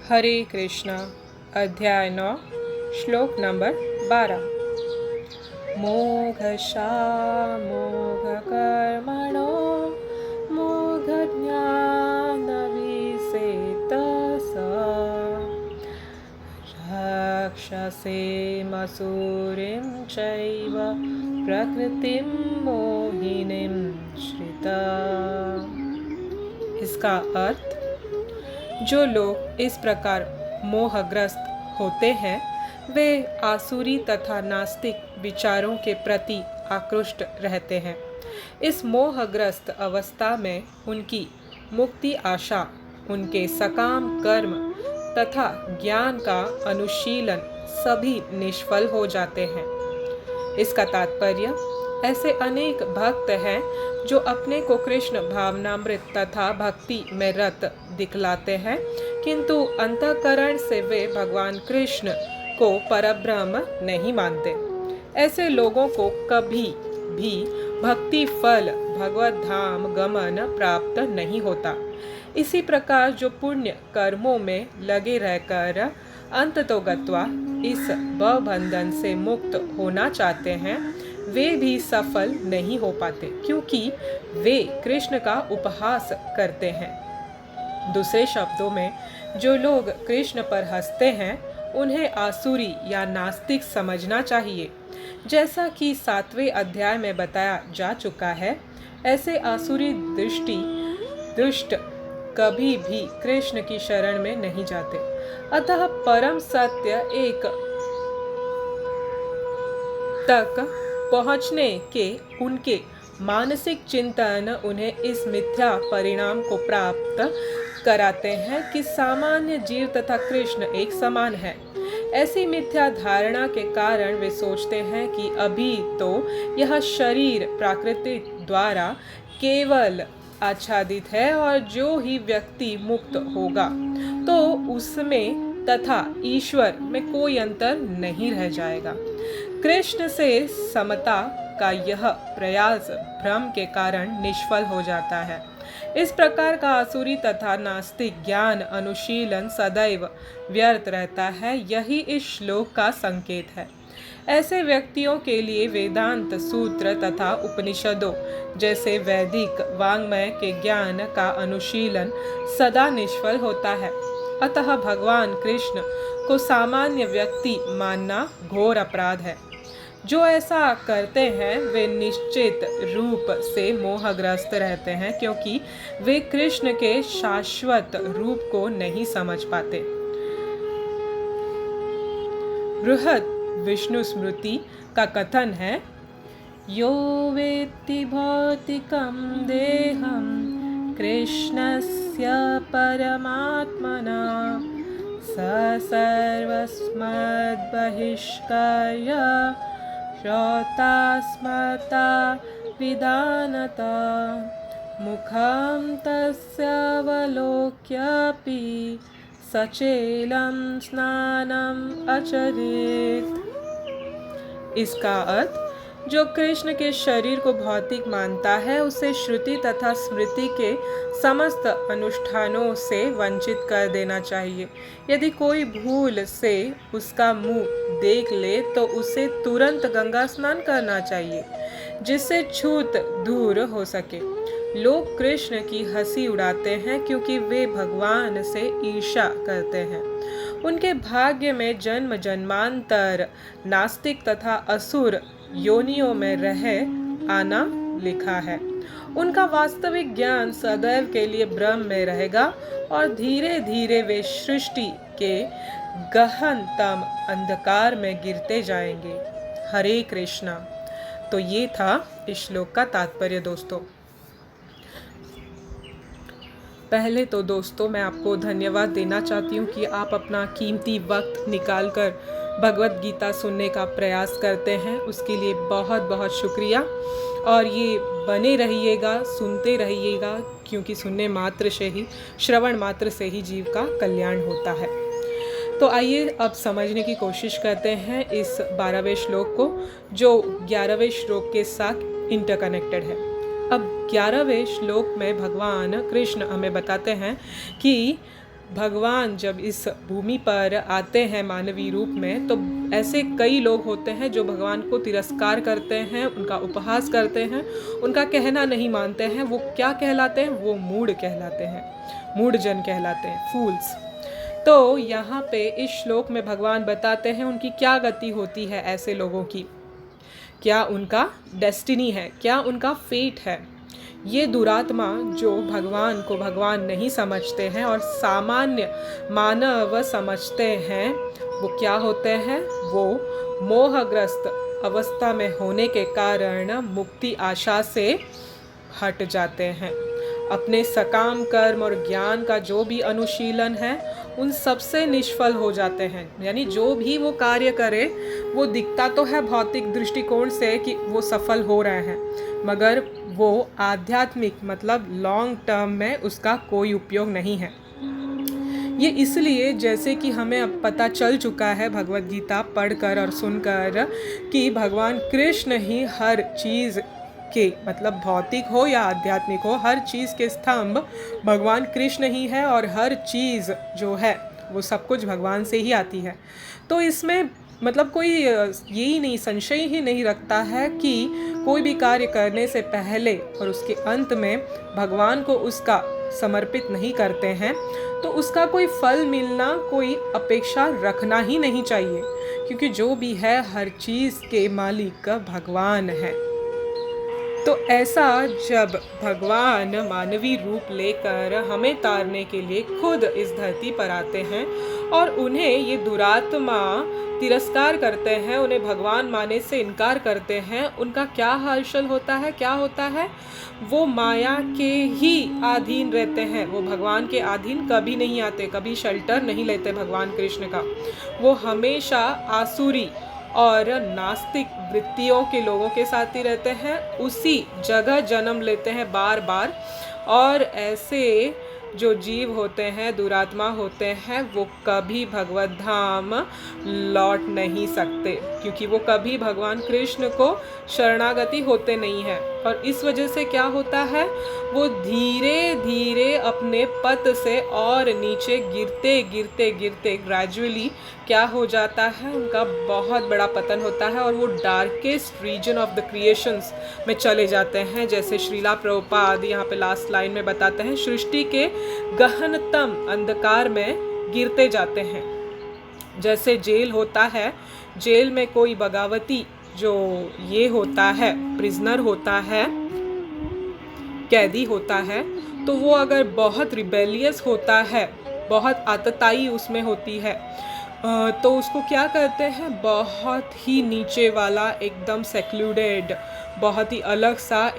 हरे कृष्णा। अध्याय 9 श्लोक नंबर 12। मोघशा मोघकर्मणो मोघज्ञानविसेतसा राक्षसे मसूरिं चैव प्रकृतिं मोहिनीं श्रिता। इसका अर्थ, जो लोग इस प्रकार मोहग्रस्त होते हैं वे आसुरी तथा नास्तिक विचारों के प्रति आकृष्ट रहते हैं। इस मोहग्रस्त अवस्था में उनकी मुक्ति आशा, उनके सकाम कर्म तथा ज्ञान का अनुशीलन सभी निष्फल हो जाते हैं। इसका तात्पर्य, ऐसे अनेक भक्त हैं जो अपने को कृष्ण भावनामृत तथा भक्ति में रत दिखलाते हैं, किंतु अंतःकरण से वे भगवान कृष्ण को परब्रह्म नहीं मानते। ऐसे लोगों को कभी भी भक्ति फल भगवत धाम गमन प्राप्त नहीं होता। इसी प्रकार जो पुण्य कर्मों में लगे रहकर अंततोगत्वा इस भवबंधन से मुक्त होना चाहते हैं, वे भी सफल नहीं हो पाते, क्योंकि वे कृष्ण का उपहास करते हैं। दूसरे शब्दों में, जो लोग कृष्ण पर हंसते हैं उन्हें आसुरी या नास्तिक समझना चाहिए। जैसा कि 7वें अध्याय में बताया जा चुका है, ऐसे आसुरी दुष्ट कभी भी कृष्ण की शरण में नहीं जाते। अतः परम सत्य एक तक पहुँचने के उनके मानसिक चिंतन उन्हें इस मिथ्या परिणाम को प्राप्त कराते हैं कि सामान्य जीव तथा कृष्ण एक समान है। ऐसी मिथ्या धारणा के कारण वे सोचते हैं कि अभी तो यह शरीर प्रकृति द्वारा केवल आच्छादित है और जो ही व्यक्ति मुक्त होगा तो उसमें तथा ईश्वर में कोई अंतर नहीं रह जाएगा। कृष्ण से समता का यह प्रयास भ्रम के कारण निष्फल हो जाता है। इस प्रकार का आसुरी तथा नास्तिक ज्ञान अनुशीलन सदैव व्यर्थ रहता है। यही इस श्लोक का संकेत है। ऐसे व्यक्तियों के लिए वेदांत सूत्र तथा उपनिषदों जैसे वैदिक वाङ्मय के ज्ञान का अनुशीलन सदा निष्फल होता है। अतः भगवान कृष्ण को सामान्य व्यक्ति मानना घोर अपराध है। जो ऐसा करते हैं वे निश्चित रूप से मोहग्रस्त रहते हैं, क्योंकि वे कृष्ण के शाश्वत रूप को नहीं समझ पाते। बृहद विष्णु स्मृति का कथन है, यो वेत्ति भौतिकं देहं कृष्णस्य परमात्मना स सर्वस्मद् बहिष्कार्य श्रोता स्मर्ता विदानता मुखं तस्यावलोक्यापि सचेलं स्नानम् अचरेत्। इसका अर्थ, जो कृष्ण के शरीर को भौतिक मानता है उसे श्रुति तथा स्मृति के समस्त अनुष्ठानों से वंचित कर देना चाहिए। यदि कोई भूल से उसका मुंह देख ले तो उसे तुरंत गंगा स्नान करना चाहिए, जिससे छूत दूर हो सके। लोग कृष्ण की हंसी उड़ाते हैं क्योंकि वे भगवान से ईर्ष्या करते हैं। उनके भाग्य में जन्म जन्मांतर नास्तिक तथा असुर योनियों में रह आना लिखा है। उनका वास्तविक ज्ञान सदैव के लिए ब्रह्म में रहेगा और धीरे धीरे वे सृष्टि के गहनतम अंधकार में गिरते जाएंगे। हरे कृष्णा। तो ये था इस श्लोक का तात्पर्य दोस्तों। पहले तो दोस्तों मैं आपको धन्यवाद देना चाहती हूँ कि आप अपना कीमती वक्त निकालकर भगवत गीता सुनने का प्रयास करते हैं। उसके लिए बहुत बहुत शुक्रिया। और ये बने रहिएगा, सुनते रहिएगा, क्योंकि सुनने मात्र से ही, श्रवण मात्र से ही जीव का कल्याण होता है। तो आइए अब समझने की कोशिश करते हैं इस 12वें श्लोक को, जो 11वें श्लोक के साथ इंटरकनेक्टेड है। अब 11वें श्लोक में भगवान कृष्ण हमें बताते हैं कि भगवान जब इस भूमि पर आते हैं मानवीय रूप में, तो ऐसे कई लोग होते हैं जो भगवान को तिरस्कार करते हैं, उनका उपहास करते हैं, उनका कहना नहीं मानते हैं। वो क्या कहलाते हैं? वो मूढ़ कहलाते हैं, मूढ़ जन कहलाते हैं, फूल्स। तो यहाँ पे इस श्लोक में भगवान बताते हैं उनकी क्या गति होती है ऐसे लोगों की, क्या उनका डेस्टिनी है, क्या उनका फेट है। ये दुरात्मा जो भगवान को भगवान नहीं समझते हैं और सामान्य मानव समझते हैं, वो क्या होते हैं? वो मोहग्रस्त अवस्था में होने के कारण मुक्ति आशा से हट जाते हैं। अपने सकाम कर्म और ज्ञान का जो भी अनुशीलन है उन सबसे निष्फल हो जाते हैं। यानी जो भी वो कार्य करे वो दिखता तो है भौतिक दृष्टिकोण से कि वो सफल हो रहे हैं, मगर वो आध्यात्मिक मतलब लॉन्ग टर्म में उसका कोई उपयोग नहीं है। ये इसलिए जैसे कि हमें अब पता चल चुका है भगवत गीता पढ़कर और सुनकर कि भगवान कृष्ण ही हर चीज़ के मतलब भौतिक हो या आध्यात्मिक हो, हर चीज़ के स्तंभ भगवान कृष्ण ही है और हर चीज़ जो है वो सब कुछ भगवान से ही आती है। तो इसमें मतलब कोई यही नहीं, संशय ही नहीं रखता है कि कोई भी कार्य करने से पहले और उसके अंत में भगवान को उसका समर्पित नहीं करते हैं तो उसका कोई फल मिलना कोई अपेक्षा रखना ही नहीं चाहिए, क्योंकि जो भी है हर चीज़ के मालिक भगवान है। तो ऐसा जब भगवान मानवीय रूप लेकर हमें तारने के लिए खुद इस धरती पर आते हैं और उन्हें ये दुरात्मा तिरस्कार करते हैं, उन्हें भगवान माने से इनकार करते हैं, उनका क्या हालचाल होता है? क्या होता है? वो माया के ही अधीन रहते हैं, वो भगवान के अधीन कभी नहीं आते, कभी शेल्टर नहीं लेते भगवान कृष्ण का। वो हमेशा आसुरी और नास्तिक वृत्तियों के लोगों के साथ ही रहते हैं, उसी जगह जन्म लेते हैं बार बार। और ऐसे जो जीव होते हैं, दुरात्मा होते हैं, वो कभी भगवत धाम लौट नहीं सकते, क्योंकि वो कभी भगवान कृष्ण को शरणागति होते नहीं हैं। और इस वजह से क्या होता है? वो धीरे धीरे अपने पथ से और नीचे गिरते गिरते गिरते ग्रेजुअली क्या हो जाता है? उनका बहुत बड़ा पतन होता है और वो darkest region of the creations में चले जाते हैं। जैसे श्रीला प्रभुपाद यहाँ पे लास्ट लाइन में बताते हैं, सृष्टि के गहनतम अंधकार में गिरते जाते हैं। जैसे जेल होता है, जेल में कोई बगावती जो ये होता है, प्रिजनर होता है, कैदी होता है, तो वो अगर बहुत रिबेलियस होता है, बहुत आतताई उसमें होती है, तो उसको क्या करते हैं? बहुत ही नीचे वाला एकदम सेक्लूडेड, बहुत ही अलग सा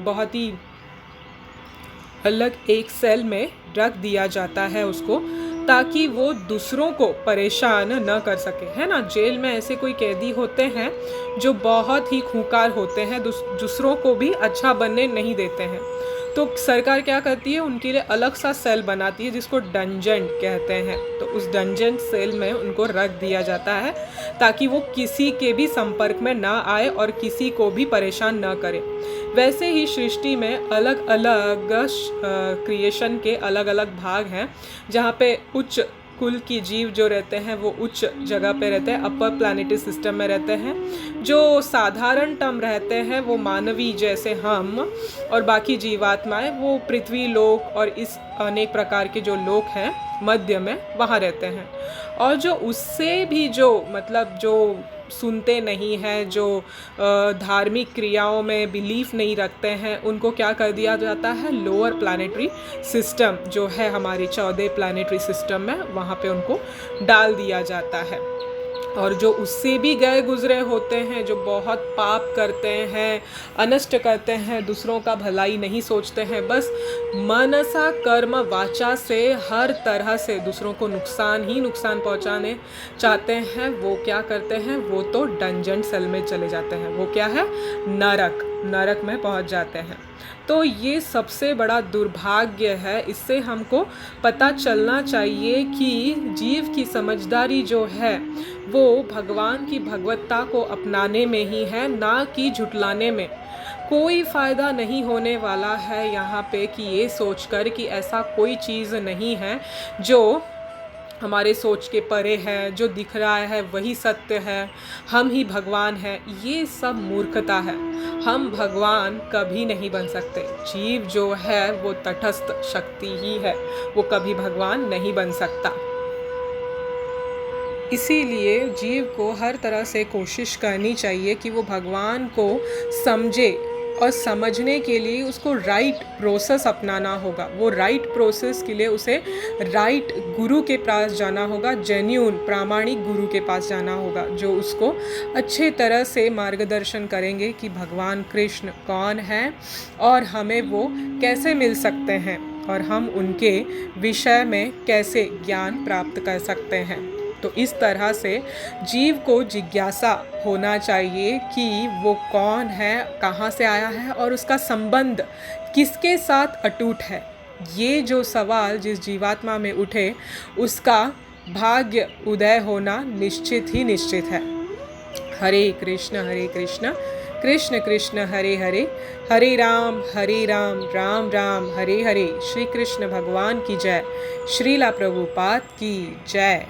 बहुत ही अलग एक सेल में रख दिया जाता है उसको, ताकि वो दूसरों को परेशान न कर सके, है ना। जेल में ऐसे कोई कैदी होते हैं जो बहुत ही खूंखार होते हैं, दूसरों को भी अच्छा बनने नहीं देते हैं। तो सरकार क्या करती है? उनके लिए अलग सा सेल बनाती है जिसको डंजन कहते हैं। तो उस डंजन सेल में उनको रख दिया जाता है ताकि वो किसी के भी संपर्क में ना आए और किसी को भी परेशान ना करे। वैसे ही सृष्टि में अलग अलग क्रिएशन के अलग अलग भाग हैं, जहाँ पे उच्च कुल की जीव जो रहते हैं वो उच्च जगह पे रहते हैं, अपर प्लैनेटरी सिस्टम में रहते हैं। जो साधारण टर्म रहते हैं वो मानवी जैसे हम और बाकी जीवात्माएं वो पृथ्वी लोक और इस अनेक प्रकार के जो लोक हैं मध्य में वहाँ रहते हैं। और जो उससे भी जो मतलब जो सुनते नहीं हैं, जो धार्मिक क्रियाओं में बिलीफ नहीं रखते हैं, उनको क्या कर दिया जाता है? लोअर प्लैनेटरी सिस्टम जो है हमारी 14 प्लैनेटरी सिस्टम में, वहाँ पे उनको डाल दिया जाता है। और जो उससे भी गए गुजरे होते हैं, जो बहुत पाप करते हैं, अनष्ट करते हैं, दूसरों का भलाई नहीं सोचते हैं, बस मनसा कर्म वाचा से हर तरह से दूसरों को नुकसान ही नुकसान पहुंचाने चाहते हैं, वो क्या करते हैं? वो तो डंजन सेल में चले जाते हैं। वो क्या है? नरक में पहुंच जाते हैं। तो ये सबसे बड़ा दुर्भाग्य है। इससे हमको पता चलना चाहिए कि जीव की समझदारी जो है वो भगवान की भगवत्ता को अपनाने में ही है, ना कि झुटलाने में। कोई फ़ायदा नहीं होने वाला है यहाँ पे कि ये सोचकर कि ऐसा कोई चीज़ नहीं है जो हमारे सोच के परे है, जो दिख रहा है वही सत्य है, हम ही भगवान हैं। ये सब मूर्खता है। हम भगवान कभी नहीं बन सकते। जीव जो है वो तटस्थ शक्ति ही है, वो कभी भगवान नहीं बन सकता। इसीलिए जीव को हर तरह से कोशिश करनी चाहिए कि वो भगवान को समझे, और समझने के लिए उसको राइट प्रोसेस अपनाना होगा। वो राइट प्रोसेस के लिए उसे राइट गुरु के पास जाना होगा, जेन्यून प्रामाणिक गुरु के पास जाना होगा, जो उसको अच्छे तरह से मार्गदर्शन करेंगे कि भगवान कृष्ण कौन है और हमें वो कैसे मिल सकते हैं और हम उनके विषय में कैसे ज्ञान प्राप्त कर सकते हैं। तो इस तरह से जीव को जिज्ञासा होना चाहिए कि वो कौन है, कहाँ से आया है और उसका संबंध किसके साथ अटूट है। ये जो सवाल जिस जीवात्मा में उठे उसका भाग्य उदय होना निश्चित ही निश्चित है। हरे कृष्ण कृष्ण कृष्ण हरे हरे, हरे राम राम राम हरे हरे। श्री कृष्ण भगवान की जय। श्रीला प्रभुपाद की जय।